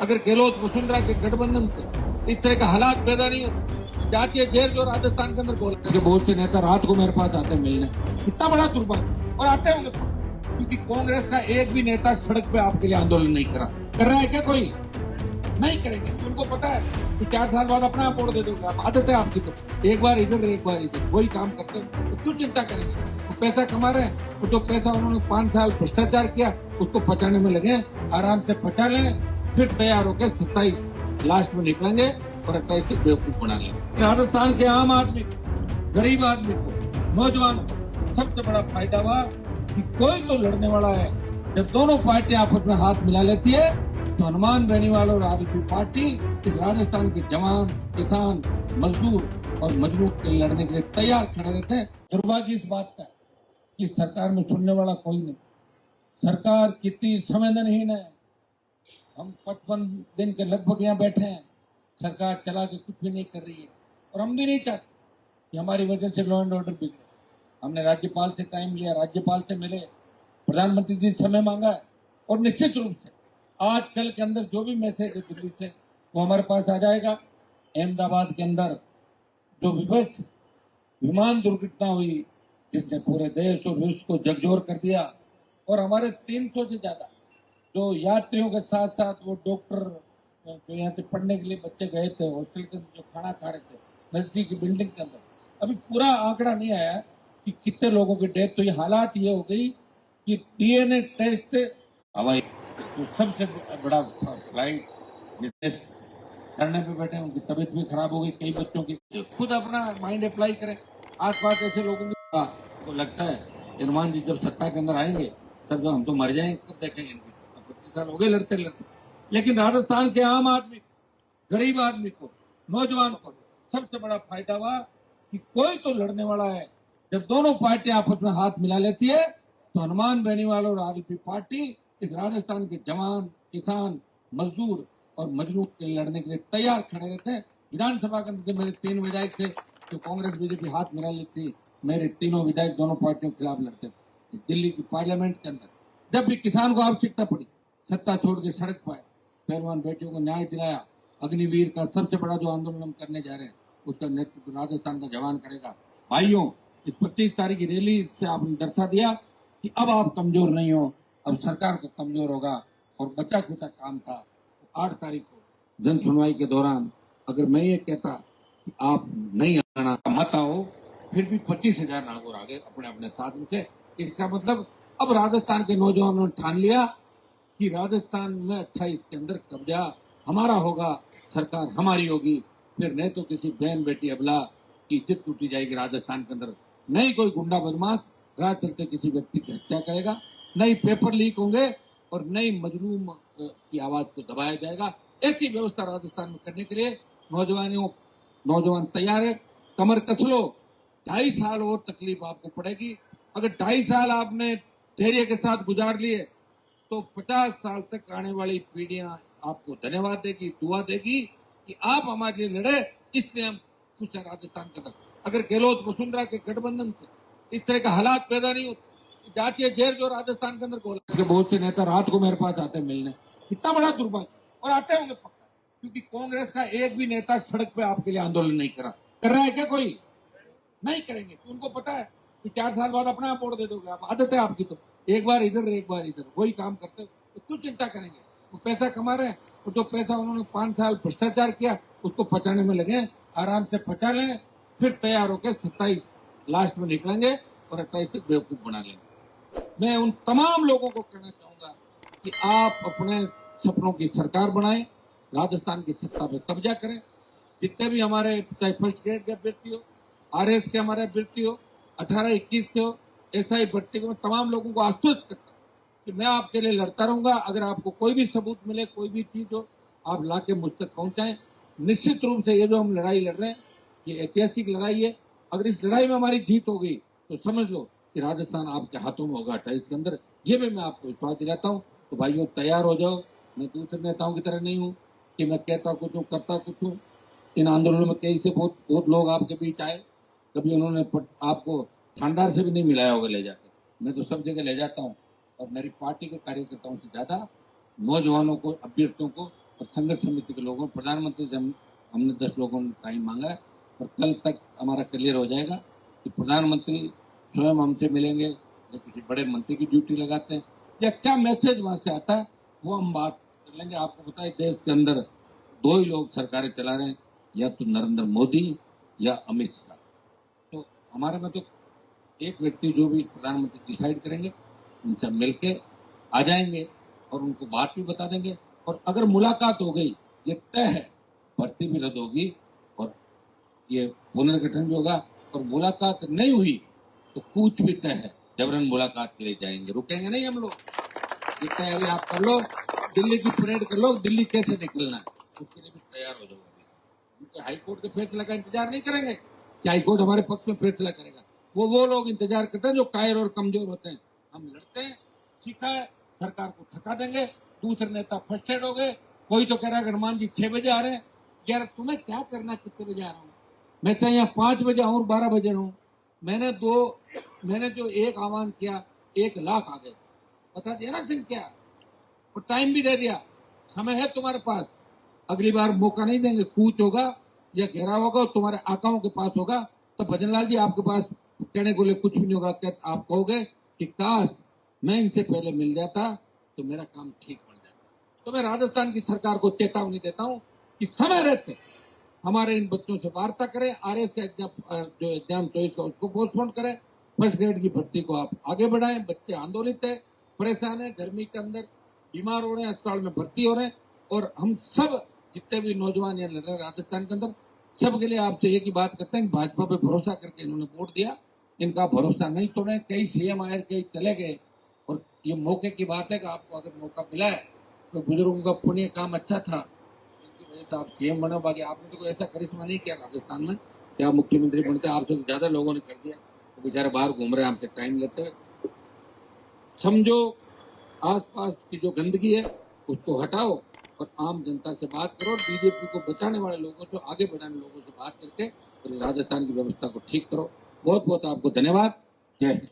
अगर गहलोत वसुंधरा के गठबंधन से इस तरह का हालात पैदा नहीं होते, जातीय जेल जो राजस्थान के अंदर बोला कि बहुत से नेता रात को मेरे पास आते हैं मिलने, कितना बड़ा दुर्भाग्य। और आते होंगे क्योंकि कांग्रेस का एक भी नेता सड़क पे आपके लिए आंदोलन नहीं कर रहा है क्या? कोई नहीं करेंगे। उनको पता है कि 4 साल बाद अपना आप वोट दे दोगे। आप आदत है आपकी, तो एक बार इधर एक बार इधर वही काम करते हो, तो क्यों चिंता करेंगे? वो पैसा कमा रहे हैं, वो जो पैसा उन्होंने 5 साल भ्रष्टाचार किया उसको पचाने में लगे, आराम से पचा लें, फिर तैयार होकर 27 लास्ट में निकलेंगे और 28 से बेवकूफ बना लेंगे। राजस्थान के आम आदमी, गरीब आदमी को, नौजवान को सबसे बड़ा फायदा हुआ कि कोई तो लड़ने वाला है। जब दोनों पार्टियां आपस में हाथ मिला लेती है तो हनुमान बेनीवाल और आदमी पार्टी इस राजस्थान के जवान, किसान, मजदूर और मजलूम के लड़ने के लिए तैयार खड़े रहते हैं। दुर्भाग्य इस बात का कि सरकार में सुनने वाला कोई नहीं। सरकार कितनी संवेदनहीन है। हम 55 दिन के लगभग यहाँ बैठे हैं, सरकार चला के कुछ भी नहीं कर रही है और हम भी नहीं चाहते कि हमारी वजह से लॉ एंड ऑर्डर बिगड़े। हमने राज्यपाल से टाइम लिया, राज्यपाल से मिले, प्रधानमंत्री जी से समय मांगा है और निश्चित रूप से आज कल के अंदर जो भी मैसेज है दिल्ली से वो हमारे पास आ जाएगा। अहमदाबाद के अंदर जो विभत्स विमान दुर्घटना हुई जिसने पूरे देश और विश्व को झकझोर कर दिया और हमारे 300 से ज्यादा जो यात्रियों के साथ साथ वो डॉक्टर जो यहाँ से पढ़ने के लिए बच्चे गए थे हॉस्टल के अंदर जो खाना खा रहे थे नजदीक की बिल्डिंग के अंदर, अभी पूरा आंकड़ा नहीं आया कि कितने लोगों की डेथ। तो ये हालात ये हो गई कि डीएनए टेस्ट हवाई तो सबसे बड़ा फ्लाइट जिससे धरने पे बैठे उनकी तबीयत भी खराब हो गई, कई बच्चों की। खुद अपना माइंड अप्लाई करें। आसपास ऐसे लोगों को लगता है हनुमान जी जब सत्ता के अंदर आएंगे तब हम तो मर जाएंगे, तब देखेंगे इनकी। 25 साल हो गए लड़ते लड़ते, लेकिन राजस्थान के आम आदमी, गरीब आदमी को, नौजवान को सबसे बड़ा फायदा हुआ कि कोई तो लड़ने वाला है। जब दोनों पार्टियां आपस में हाथ मिला लेती है तो हनुमान बेनीवाल और आदमी पार्टी इस राजस्थान के जवान, किसान, मजदूर और मजलूम के लड़ने के लिए तैयार खड़े रहते हैं। विधानसभा के अंदर मेरे 3 विधायक थे जो कांग्रेस बीजेपी हाथ मिला लेती, मेरे तीनों विधायक दोनों पार्टियों के खिलाफ लड़ते थे। दिल्ली की पार्लियामेंट के अंदर जब भी किसान को आवश्यकता पड़ी सत्ता छोड़ के सड़क पाए, पहलवान बेटियों को न्याय दिलाया। अग्निवीर का सबसे बड़ा जो आंदोलन हम करने जा रहे हैं उसका नेतृत्व राजस्थान का जवान करेगा। भाइयों, इस 25 तारीख की रैली से आपने दर्शा दिया कि अब आप कमजोर नहीं हो, अब सरकार का कमजोर होगा। और बचा खुचा काम था तो 8 तारीख को जन सुनवाई के दौरान अगर मैं ये कहता कि आप नहीं आना मत आओ, फिर भी 25,000 नागौर आ गए अपने अपने साथ में। इसका मतलब अब राजस्थान के नौजवानों ने ठान लिया कि राजस्थान में 28 के अंदर कब्जा हमारा होगा, सरकार हमारी होगी। फिर नहीं तो किसी बहन बेटी अबला की इज्जत टूटी जाएगी राजस्थान के अंदर। नहीं कोई गुंडा बदमाश राह चलते किसी व्यक्ति की हत्या करेगा, नहीं पेपर लीक होंगे और नई मजलूम की आवाज को दबाया जाएगा। ऐसी व्यवस्था राजस्थान में करने के लिए नौजवान तैयार है। कमर कस लो, 2.5 साल और तकलीफ आपको पड़ेगी। अगर 2.5 साल आपने धैर्य के साथ गुजार लिए तो 50 साल तक आने वाली पीढ़ियां आपको धन्यवाद देगी, दुआ देगी कि आप हमारे लिए लड़े। इसलिए हम खुश हैं राजस्थान के अंदर। अगर गहलोत वसुंधरा के गठबंधन से इस तरह का हालात पैदा नहीं होते, जातीय जेल जो राजस्थान के अंदर बोला, बहुत से नेता रात को मेरे पास आते हैं मिलने, कितना बड़ा दुर्भाग्य। और आते होंगे पक्का, क्योंकि कांग्रेस का एक भी नेता सड़क पे आपके लिए आंदोलन नहीं कर रहा है क्या? कोई नहीं करेंगे। तो उनको पता है कि 4 साल बाद अपना आप वोट दे दोगे। आप आदत है आपकी, तो एक बार इधर एक बार इधर वही काम करते हो, तो क्यों चिंता करेंगे? वो पैसा कमा रहे हैं और जो पैसा उन्होंने 5 साल भ्रष्टाचार किया उसको पचाने में लगे, आराम से पचा लें, फिर तैयार होकर 27 लास्ट में निकलेंगे और 28 से बेवकूफ बना लेंगे। मैं उन तमाम लोगों को कहना चाहूंगा कि आप अपने सपनों की सरकार बनाएं, राजस्थान की सत्ता पे कब्जा करें। जितने भी हमारे चाहे फर्स्ट ग्रेड के अभ्यर्थी हो, आरएस के हमारे अभ्यर्थी हो, 18-21 के हो, एसआई भर्ती को, तमाम लोगों को आश्वस्त करता हूं कि मैं आपके लिए लड़ता रहूंगा। अगर आपको कोई भी सबूत मिले, कोई भी चीज हो, आप लाके मुझ तक पहुंचाएं। निश्चित रूप से ये जो हम लड़ाई लड़ रहे हैं ये ऐतिहासिक लड़ाई है। अगर इस लड़ाई में हमारी जीत हो गई तो समझ लो कि राजस्थान आपके हाथों में होगा 28 के अंदर। ये भी मैं आपको विश्वास दिलाता हूँ। तो भाइयों, तैयार हो जाओ। मैं दूसरे नेताओं की तरह नहीं हूँ कि मैं कहता कुछ हूँ करता कुछ हूँ। इन आंदोलनों में कई से बहुत लोग आपके बीच आए, कभी उन्होंने आपको थानदार से भी नहीं मिलाया होगा ले जाकर। मैं तो सब जगह ले जाता हूँ और मेरी पार्टी के कार्यकर्ताओं से ज्यादा नौजवानों को, अभ्यर्थियों को और संघर्ष समिति के लोगों, प्रधानमंत्री से हमने 10 लोगों ने टाइम मांगा है और कल तक हमारा क्लियर हो जाएगा कि प्रधानमंत्री स्वयं हमसे मिलेंगे या किसी बड़े मंत्री की ड्यूटी लगाते हैं या क्या मैसेज वहां से आता है वो हम बात कर लेंगे। आपको पता है देश के अंदर 2 ही लोग सरकारें चला रहे हैं, या तो नरेंद्र मोदी या अमित शाह। तो हमारे में तो एक व्यक्ति जो भी प्रधानमंत्री डिसाइड करेंगे उनसे मिलके आ जाएंगे और उनको बात भी बता देंगे। और अगर मुलाकात हो गई, ये तय है, भर्ती भी रद्द होगी और ये पुनर्गठन भी होगा। और मुलाकात नहीं हुई तो कूच भी तय है, जबरन मुलाकात के लिए जाएंगे, रुकेंगे नहीं हम लोग। ये तय है, आप कर लो, दिल्ली की परेड कर लो, दिल्ली कैसे निकलना है उसके लिए भी तैयार हो जाओगे। क्योंकि हाईकोर्ट के फैसले का इंतजार नहीं करेंगे कि हाईकोर्ट हमारे पक्ष में फैसला करेगा। वो लोग इंतजार करते हैं जो कायर और कमजोर होते हैं। हम लड़ते हैं, सीखा है, सरकार को थका देंगे। दूसरे नेता फ्रस्ट्रेट हो गए, कोई तो कह रहा है हनुमान जी 6 बजे आ रहे हैं। यार तुम्हें क्या करना, कितने बजे आ रहा हूँ मैं? चाहे यहाँ 5 बजे आऊँ 12 बजे रहूँ। मैंने जो एक आह्वान किया 1 लाख आ गए, बता दिया ना सिंह क्या, और टाइम भी दे दिया। समय है तुम्हारे पास, अगली बार मौका नहीं देंगे। कूच होगा या घेराव होगा तुम्हारे आकाओं के पास होगा, तो भजनलाल जी आपके पास कहने को लिए कुछ भी नहीं होगा। आप कहोगे कि काश मैं इनसे पहले मिल जाता तो मेरा काम ठीक बन जाता। तो मैं राजस्थान की सरकार को चेतावनी देता हूं कि समय रहते हमारे इन बच्चों से वार्ता करें। RS का एग्जाम, जो एग्जाम चॉइस का, उसको पोस्टपोन करें। फर्स्ट ग्रेड की भर्ती को आप आगे बढ़ाएं। बच्चे आंदोलित है, परेशान है, गर्मी के अंदर बीमार हो रहे हैं, अस्पताल में भर्ती हो रहे हैं। और हम सब जितने भी नौजवान यहाँ लड़ रहे हैं राजस्थान के अंदर, सबके लिए आपसे एक ही बात करते हैं, भाजपा पे भरोसा करके इन्होंने वोट दिया, इनका भरोसा नहीं तोड़े। कई CM आए, कई चले गए, और ये मौके की बात है कि आपको अगर मौका मिला है तो बुजुर्गों का पुण्य काम अच्छा था, इनकी वजह से आप CM बने। बाकी आपने तो कोई ऐसा करिश्मा नहीं किया राजस्थान में क्या मुख्यमंत्री बनते, आपसे ज्यादा लोगों ने कर दिया। तो बेचारे बाहर घूम रहे हैं हमसे टाइम लेते हुए। समझो आसपास की जो गंदगी है उसको हटाओ और आम जनता से बात करो। बीजेपी को बचाने वाले लोगों से, आगे बढ़ाने लोगों से बात करके और राजस्थान की व्यवस्था को ठीक करो। बहुत बहुत आपको धन्यवाद। जय हिंद।